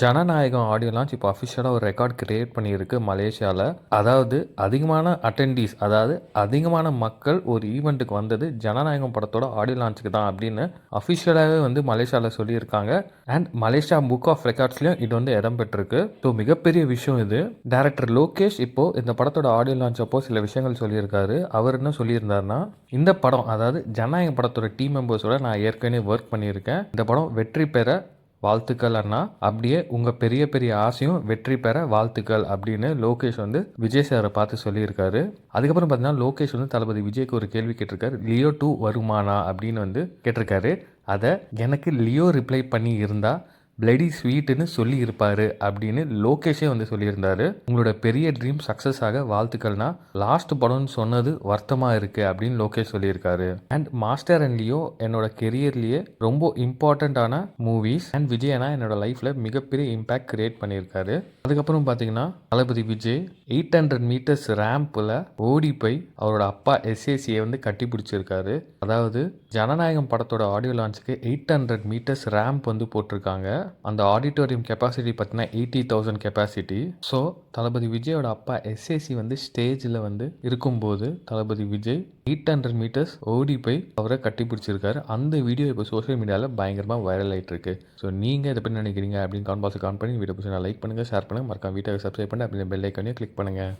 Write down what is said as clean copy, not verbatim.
ஜனநாயகம் audio launch இப்போ அஃபிஷியலாக ஒரு ரெக்கார்ட் கிரியேட் பண்ணியிருக்கு மலேசியாவில். அதாவது அதிகமான அட்டெண்டீஸ், அதாவது அதிகமான மக்கள் ஒரு ஈவெண்ட்டுக்கு வந்தது ஜனநாயகம் படத்தோட ஆடியோ லான்ச்சுக்கு தான் அப்படின்னு அஃபிஷியலாகவே வந்து மலேசியாவில் சொல்லியிருக்காங்க. அண்ட் மலேசியா புக் ஆஃப் ரெக்கார்ட்ஸ்லையும் இது வந்து இடம் பெற்றிருக்கு. ஸோ மிகப்பெரிய விஷயம் இது. டைரக்டர் லோகேஷ் இப்போது இந்த படத்தோட ஆடியோ லான்ச் அப்போ சில விஷயங்கள் சொல்லியிருக்காரு. அவர் என்ன சொல்லியிருந்தாருன்னா, இந்த படம் அதாவது ஜனநாயகம் படத்தோட டீம் மெம்பர்ஸோட நான் ஏற்கனவே ஒர்க் பண்ணியிருக்கேன். இந்த படம் வெற்றி பெற வாழ்த்துக்கள் அண்ணா, அப்படியே உங்கள் பெரிய பெரிய ஆசையும் வெற்றி பெற வாழ்த்துக்கள் அப்படின்னு லோகேஷ் வந்து விஜய் சாரை பார்த்து சொல்லியிருக்காரு. அதுக்கப்புறம் பார்த்தீங்கன்னா லோகேஷ் வந்து தளபதி விஜய்க்கு ஒரு கேள்வி கேட்டிருக்காரு. லியோ 2 வருமானா அப்படின்னு வந்து கேட்டிருக்காரு. அதை எனக்கு லியோ ரிப்ளை பண்ணி இருந்தால் பிளடி ஸ்வீட்டுன்னு சொல்லியிருப்பாரு அப்படின்னு லோகேஷே வந்து சொல்லியிருந்தாரு. உங்களோட பெரிய ட்ரீம் சக்ஸஸ் ஆக வாழ்த்துக்கள்னா, லாஸ்ட் படம்னு சொன்னது வருத்தமாக இருக்குது அப்படின்னு லோகேஷ் சொல்லியிருக்காரு. அண்ட் மாஸ்டர் அண்ட் லியோ என்னோட கெரியர்லேயே ரொம்ப இம்பார்ட்டண்ட்டான மூவிஸ். அண்ட் விஜயனா என்னோட லைஃப்பில் மிகப்பெரிய இம்பேக்ட் கிரியேட் பண்ணியிருக்காரு. அதுக்கப்புறம் பார்த்தீங்கன்னா தளபதி விஜய் 800 மீட்டர்ஸ் ரேம்பில் ஓடி போய் அவரோட அப்பா எஸ்ஏசியை வந்து கட்டி பிடிச்சிருக்காரு. அதாவது ஜனநாயகம் படத்தோட ஆடியோ லான்ச்சுக்கு 800 மீட்டர்ஸ் ரேம்ப் வந்து போட்டிருக்காங்க. அந்த ஆடிட்டோரியம் கெப்பாசிட்டி பார்த்தீங்கன்னா 80,000 கெப்பாசிட்டி. ஸோ தளபதி விஜயோட அப்பா எஸ்ஏசி வந்து ஸ்டேஜில் வந்து இருக்கும்போது தளபதி விஜய் 800 மீட்டர்ஸ் ஓடி போய் அவரை கட்டி பிடிச்சிருக்காரு. அந்த வீடியோ இப்போ சோஷியல் மீடியாவில் பயங்கரமாக வைரல் ஆகிட்டு இருக்கு. ஸோ நீங்கள் இதை பற்றி நினைக்கிறீங்க அப்படின்னு கமெண்ட் பாக்ஸில் கமெண்ட் பண்ணி வீடியோ பிடிச்சி லைக் பண்ணுங்கள், ஷேர் பண்ணுங்கள், மறக்காம வீட்டை சப்ஸ்கிரைப் பண்ணி அப்படி பெல் ஐக்கானையும் கிளிக் பண்ணுங்கள்.